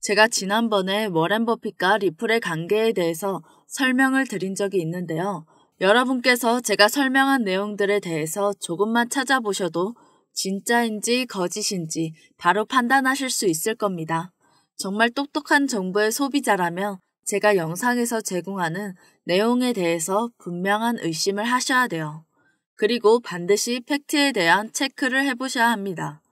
제가 지난번에 워렌 버핏과 리플의 관계에 대해서 설명을 드린 적이 있는데요. 여러분께서 제가 설명한 내용들에 대해서 조금만 찾아보셔도 진짜인지 거짓인지 바로 판단하실 수 있을 겁니다. 정말 똑똑한 정보의 소비자라면 제가 영상에서 제공하는 내용에 대해서 분명한 의심을 하셔야 돼요. 그리고 반드시 팩트에 대한 체크를 해보셔야 합니다.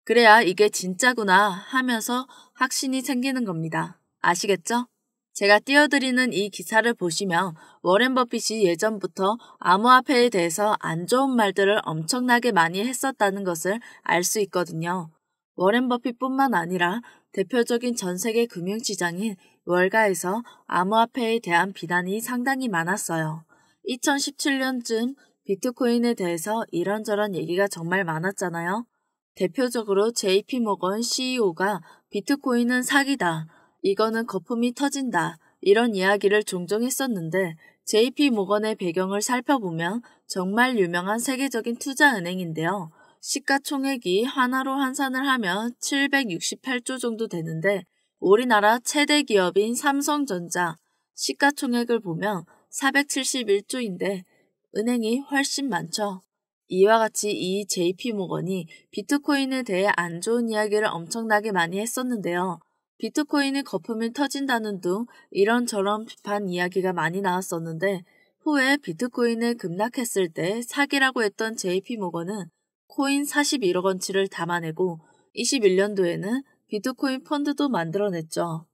그래야 이게 진짜구나 하면서 확신이 생기는 겁니다. 아시겠죠? 제가 띄워드리는 이 기사를 보시면 워렌 버핏이 예전부터 암호화폐에 대해서 안 좋은 말들을 엄청나게 많이 했었다는 것을 알 수 있거든요. 워렌 버핏뿐만 아니라 대표적인 전 세계 금융시장인 월가에서 암호화폐에 대한 비난이 상당히 많았어요. 2017년쯤 비트코인에 대해서 이런저런 얘기가 정말 많았잖아요. 대표적으로 JP모건 CEO가 비트코인은 사기다. 이거는 거품이 터진다. 이런 이야기를 종종 했었는데 JP모건의 배경을 살펴보면 정말 유명한 세계적인 투자은행인데요. 시가총액이 하나로 환산을 하면 768조 정도 되는데 우리나라 최대 기업인 삼성전자 시가총액을 보면 471조인데 은행이 훨씬 많죠. 이와 같이 이 JP모건이 비트코인에 대해 안 좋은 이야기를 엄청나게 많이 했었는데요. 비트코인이 거품이 터진다는 둥 이런저런 비판 이야기가 많이 나왔었는데 후에 비트코인을 급락했을 때 사기라고 했던 JP모건은 코인 41억 원치를 담아내고 21년도에는 비트코인 펀드도 만들어냈죠.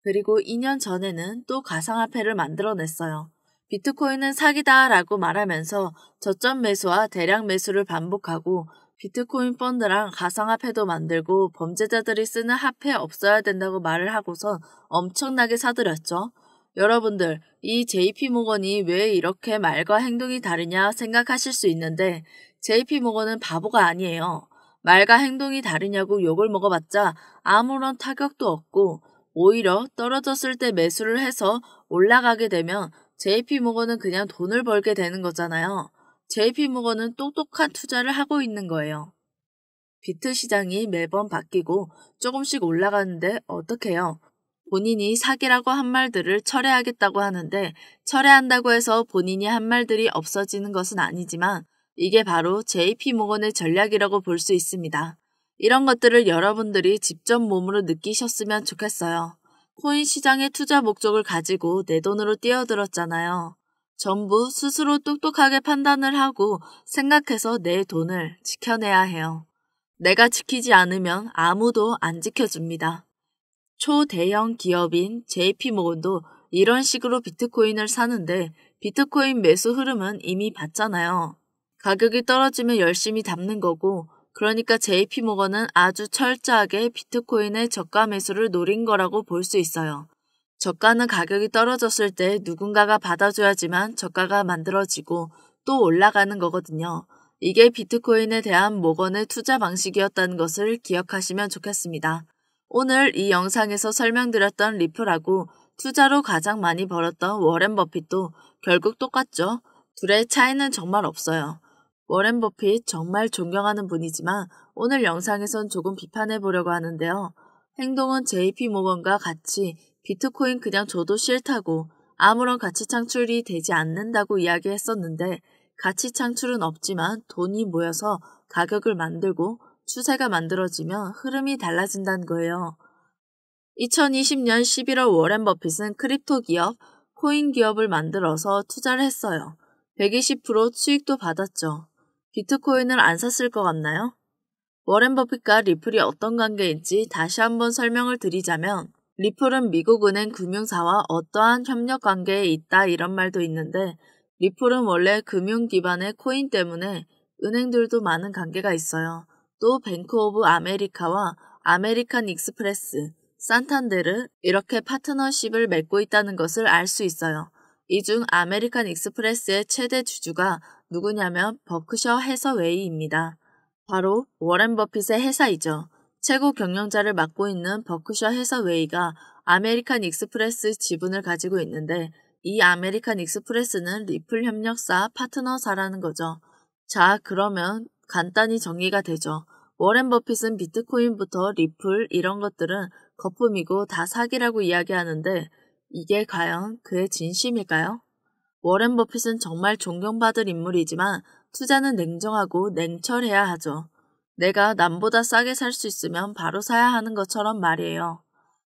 그리고 2년 전에는 또 가상화폐를 만들어냈어요. 비트코인은 사기다 라고 말하면서 저점 매수와 대량 매수를 반복하고 비트코인 펀드랑 가상화폐도 만들고 범죄자들이 쓰는 화폐 없어야 된다고 말을 하고선 엄청나게 사들였죠. 여러분들, 이 JP모건이 왜 이렇게 말과 행동이 다르냐 생각하실 수 있는데 JP모건은 바보가 아니에요. 말과 행동이 다르냐고 욕을 먹어봤자 아무런 타격도 없고 오히려 떨어졌을 때 매수를 해서 올라가게 되면 JP모건은 그냥 돈을 벌게 되는 거잖아요. JP모건은 똑똑한 투자를 하고 있는 거예요. 비트 시장이 매번 바뀌고 조금씩 올라가는데 어떡해요? 본인이 사기라고 한 말들을 철회하겠다고 하는데 철회한다고 해서 본인이 한 말들이 없어지는 것은 아니지만 이게 바로 JP모건의 전략이라고 볼 수 있습니다. 이런 것들을 여러분들이 직접 몸으로 느끼셨으면 좋겠어요. 코인 시장의 투자 목적을 가지고 내 돈으로 뛰어들었잖아요. 전부 스스로 똑똑하게 판단을 하고 생각해서 내 돈을 지켜내야 해요. 내가 지키지 않으면 아무도 안 지켜줍니다. 초대형 기업인 JP모건도 이런 식으로 비트코인을 사는데 비트코인 매수 흐름은 이미 봤잖아요. 가격이 떨어지면 열심히 담는 거고 그러니까 JP모건은 아주 철저하게 비트코인의 저가 매수를 노린 거라고 볼 수 있어요. 저가는 가격이 떨어졌을 때 누군가가 받아줘야지만 저가가 만들어지고 또 올라가는 거거든요. 이게 비트코인에 대한 모건의 투자 방식이었다는 것을 기억하시면 좋겠습니다. 오늘 이 영상에서 설명드렸던 리플하고 투자로 가장 많이 벌었던 워렌 버핏도 결국 똑같죠. 둘의 차이는 정말 없어요. 워렌 버핏 정말 존경하는 분이지만 오늘 영상에선 조금 비판해 보려고 하는데요. 행동은 JP모건과 같이 비트코인 그냥 줘도 싫다고 아무런 가치 창출이 되지 않는다고 이야기했었는데 가치 창출은 없지만 돈이 모여서 가격을 만들고 추세가 만들어지면 흐름이 달라진다는 거예요. 2020년 11월 워렌 버핏은 크립토 기업, 코인 기업을 만들어서 투자를 했어요. 120% 수익도 받았죠. 비트코인을 안 샀을 것 같나요? 워렌 버핏과 리플이 어떤 관계인지 다시 한번 설명을 드리자면 리플은 미국 은행 금융사와 어떠한 협력 관계에 있다 이런 말도 있는데 리플은 원래 금융 기반의 코인 때문에 은행들도 많은 관계가 있어요. 또 뱅크 오브 아메리카와 아메리칸 익스프레스, 산탄데르 이렇게 파트너십을 맺고 있다는 것을 알 수 있어요. 이 중 아메리칸 익스프레스의 최대 주주가 누구냐면 버크셔 해서웨이입니다. 바로 워렌 버핏의 회사이죠. 최고 경영자를 맡고 있는 버크셔 해서웨이가 아메리칸 익스프레스 지분을 가지고 있는데 이 아메리칸 익스프레스는 리플 협력사 파트너사라는 거죠. 자, 그러면 간단히 정리가 되죠. 워렌 버핏은 비트코인부터 리플 이런 것들은 거품이고 다 사기라고 이야기하는데 이게 과연 그의 진심일까요? 워렌 버핏은 정말 존경받을 인물이지만 투자는 냉정하고 냉철해야 하죠. 내가 남보다 싸게 살 수 있으면 바로 사야 하는 것처럼 말이에요.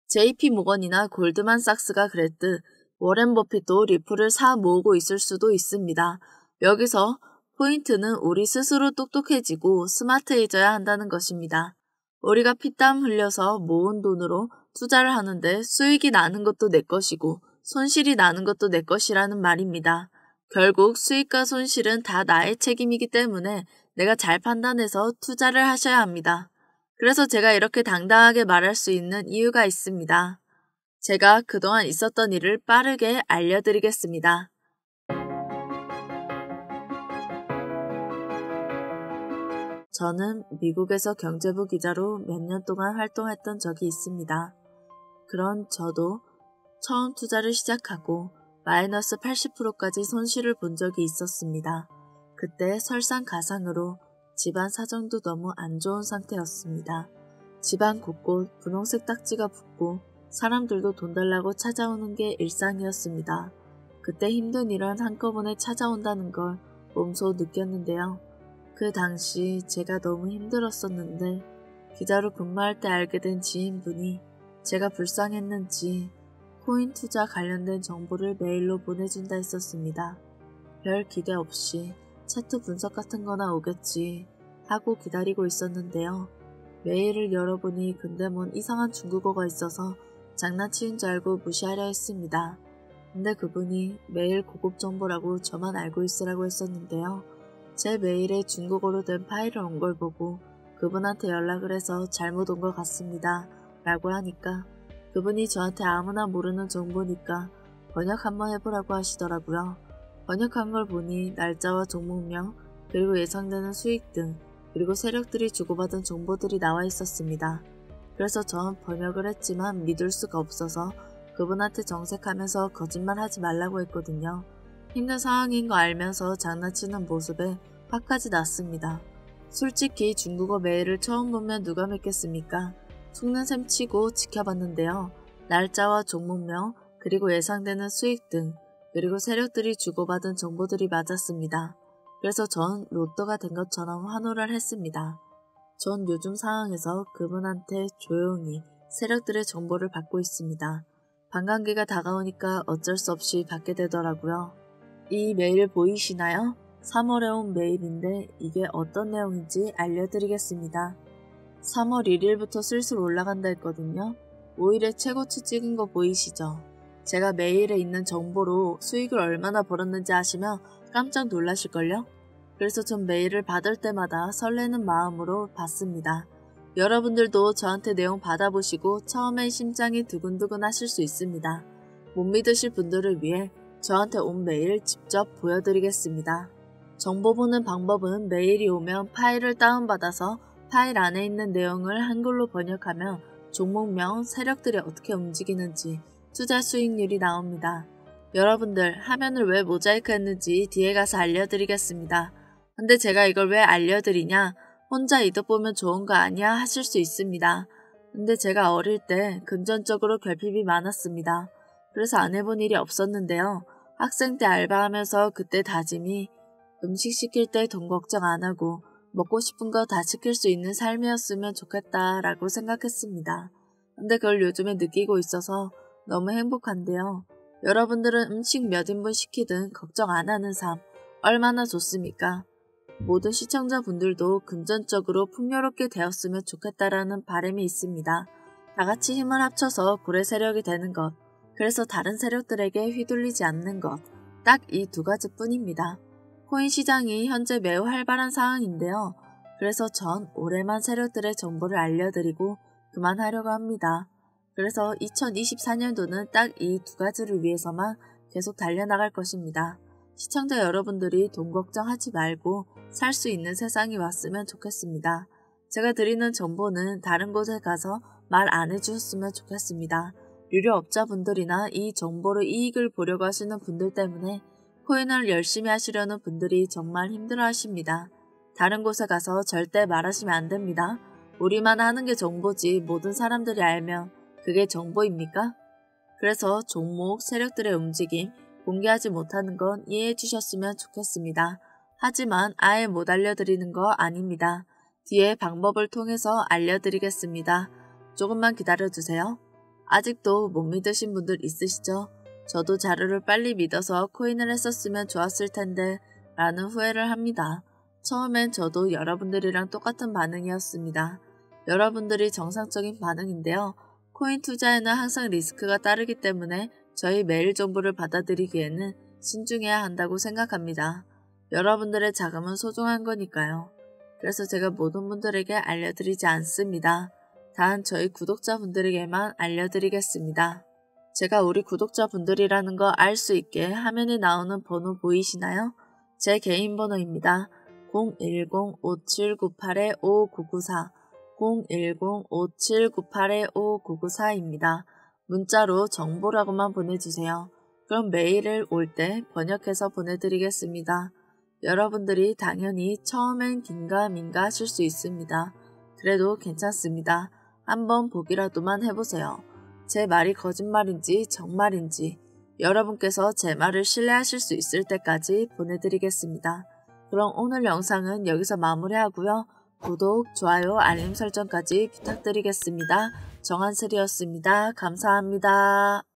JP 모건이나 골드만삭스가 그랬듯 워렌 버핏도 리플을 사 모으고 있을 수도 있습니다. 여기서 포인트는 우리 스스로 똑똑해지고 스마트해져야 한다는 것입니다. 우리가 피땀 흘려서 모은 돈으로 투자를 하는데 수익이 나는 것도 내 것이고 손실이 나는 것도 내 것이라는 말입니다. 결국 수익과 손실은 다 나의 책임이기 때문에 내가 잘 판단해서 투자를 하셔야 합니다. 그래서 제가 이렇게 당당하게 말할 수 있는 이유가 있습니다. 제가 그동안 있었던 일을 빠르게 알려드리겠습니다. 저는 미국에서 경제부 기자로 몇 년 동안 활동했던 적이 있습니다. 그런 저도 처음 투자를 시작하고 마이너스 80%까지 손실을 본 적이 있었습니다. 그때 설상가상으로 집안 사정도 너무 안 좋은 상태였습니다. 집안 곳곳 분홍색 딱지가 붙고 사람들도 돈 달라고 찾아오는 게 일상이었습니다. 그때 힘든 일은 한꺼번에 찾아온다는 걸 몸소 느꼈는데요. 그 당시 제가 너무 힘들었었는데 기자로 근무할 때 알게 된 지인분이 제가 불쌍했는지 코인 투자 관련된 정보를 메일로 보내준다 했었습니다. 별 기대 없이 차트 분석 같은 거나 오겠지 하고 기다리고 있었는데요. 메일을 열어보니 근데 뭔 이상한 중국어가 있어서 장난치는 줄 알고 무시하려 했습니다. 근데 그분이 메일 고급 정보라고 저만 알고 있으라고 했었는데요. 제 메일에 중국어로 된 파일을 온 걸 보고 그분한테 연락을 해서 잘못 온 것 같습니다. 라고 하니까 그분이 저한테 아무나 모르는 정보니까 번역 한번 해보라고 하시더라고요. 번역한 걸 보니 날짜와 종목명, 그리고 예상되는 수익 등 그리고 세력들이 주고받은 정보들이 나와 있었습니다. 그래서 전 번역을 했지만 믿을 수가 없어서 그분한테 정색하면서 거짓말하지 말라고 했거든요. 힘든 상황인 거 알면서 장난치는 모습에 화까지 났습니다. 솔직히 중국어 메일을 처음 보면 누가 믿겠습니까? 속는 셈 치고 지켜봤는데요. 날짜와 종목명, 그리고 예상되는 수익 등 그리고 세력들이 주고받은 정보들이 맞았습니다. 그래서 전 로또가 된 것처럼 환호를 했습니다. 전 요즘 상황에서 그분한테 조용히 세력들의 정보를 받고 있습니다. 반감기가 다가오니까 어쩔 수 없이 받게 되더라고요. 이 메일 보이시나요? 3월에 온 메일인데 이게 어떤 내용인지 알려드리겠습니다. 3월 1일부터 슬슬 올라간다 했거든요. 5일에 최고치 찍은 거 보이시죠? 제가 메일에 있는 정보로 수익을 얼마나 벌었는지 아시면 깜짝 놀라실걸요? 그래서 전 메일을 받을 때마다 설레는 마음으로 받습니다. 여러분들도 저한테 내용 받아보시고 처음엔 심장이 두근두근 하실 수 있습니다. 못 믿으실 분들을 위해 저한테 온 메일 직접 보여드리겠습니다. 정보 보는 방법은 메일이 오면 파일을 다운받아서 파일 안에 있는 내용을 한글로 번역하면 종목명, 세력들이 어떻게 움직이는지 투자 수익률이 나옵니다. 여러분들 화면을 왜 모자이크 했는지 뒤에 가서 알려드리겠습니다. 근데 제가 이걸 왜 알려드리냐? 혼자 이득 보면 좋은 거 아니야? 하실 수 있습니다. 근데 제가 어릴 때 금전적으로 결핍이 많았습니다. 그래서 안 해본 일이 없었는데요. 학생 때 알바하면서 그때 다짐이 음식 시킬 때 돈 걱정 안 하고 먹고 싶은 거 다 시킬 수 있는 삶이었으면 좋겠다라고 생각했습니다. 근데 그걸 요즘에 느끼고 있어서 너무 행복한데요. 여러분들은 음식 몇 인분 시키든 걱정 안 하는 삶 얼마나 좋습니까? 모든 시청자분들도 금전적으로 풍요롭게 되었으면 좋겠다라는 바람이 있습니다. 다같이 힘을 합쳐서 고래 세력이 되는 것, 그래서 다른 세력들에게 휘둘리지 않는 것, 딱 이 두 가지뿐입니다. 코인 시장이 현재 매우 활발한 상황인데요. 그래서 전 올해만 세력들의 정보를 알려드리고 그만하려고 합니다. 그래서 2024년도는 딱 이 두 가지를 위해서만 계속 달려나갈 것입니다. 시청자 여러분들이 돈 걱정하지 말고 살 수 있는 세상이 왔으면 좋겠습니다. 제가 드리는 정보는 다른 곳에 가서 말 안 해주셨으면 좋겠습니다. 유료업자분들이나 이 정보로 이익을 보려고 하시는 분들 때문에 코인을 열심히 하시려는 분들이 정말 힘들어 하십니다. 다른 곳에 가서 절대 말하시면 안 됩니다. 우리만 하는 게 정보지 모든 사람들이 알면 그게 정보입니까? 그래서 종목, 세력들의 움직임 공개하지 못하는 건 이해해 주셨으면 좋겠습니다. 하지만 아예 못 알려드리는 거 아닙니다. 뒤에 방법을 통해서 알려드리겠습니다. 조금만 기다려주세요. 아직도 못 믿으신 분들 있으시죠? 저도 자료를 빨리 믿어서 코인을 했었으면 좋았을 텐데 라는 후회를 합니다. 처음엔 저도 여러분들이랑 똑같은 반응이었습니다. 여러분들이 정상적인 반응인데요. 코인 투자에는 항상 리스크가 따르기 때문에 저희 메일 정보를 받아들이기에는 신중해야 한다고 생각합니다. 여러분들의 자금은 소중한 거니까요. 그래서 제가 모든 분들에게 알려드리지 않습니다. 단 저희 구독자분들에게만 알려드리겠습니다. 제가 우리 구독자분들이라는 거 알 수 있게 화면에 나오는 번호 보이시나요? 제 개인 번호입니다. 010-5798-5994 010-5798-5994입니다. 문자로 정보라고만 보내주세요. 그럼 메일을 올 때 번역해서 보내드리겠습니다. 여러분들이 당연히 처음엔 긴가민가 하실 수 있습니다. 그래도 괜찮습니다. 한번 보기라도만 해보세요. 제 말이 거짓말인지 정말인지 여러분께서 제 말을 신뢰하실 수 있을 때까지 보내드리겠습니다. 그럼 오늘 영상은 여기서 마무리하고요. 구독, 좋아요, 알림 설정까지 부탁드리겠습니다. 정한슬이었습니다. 감사합니다.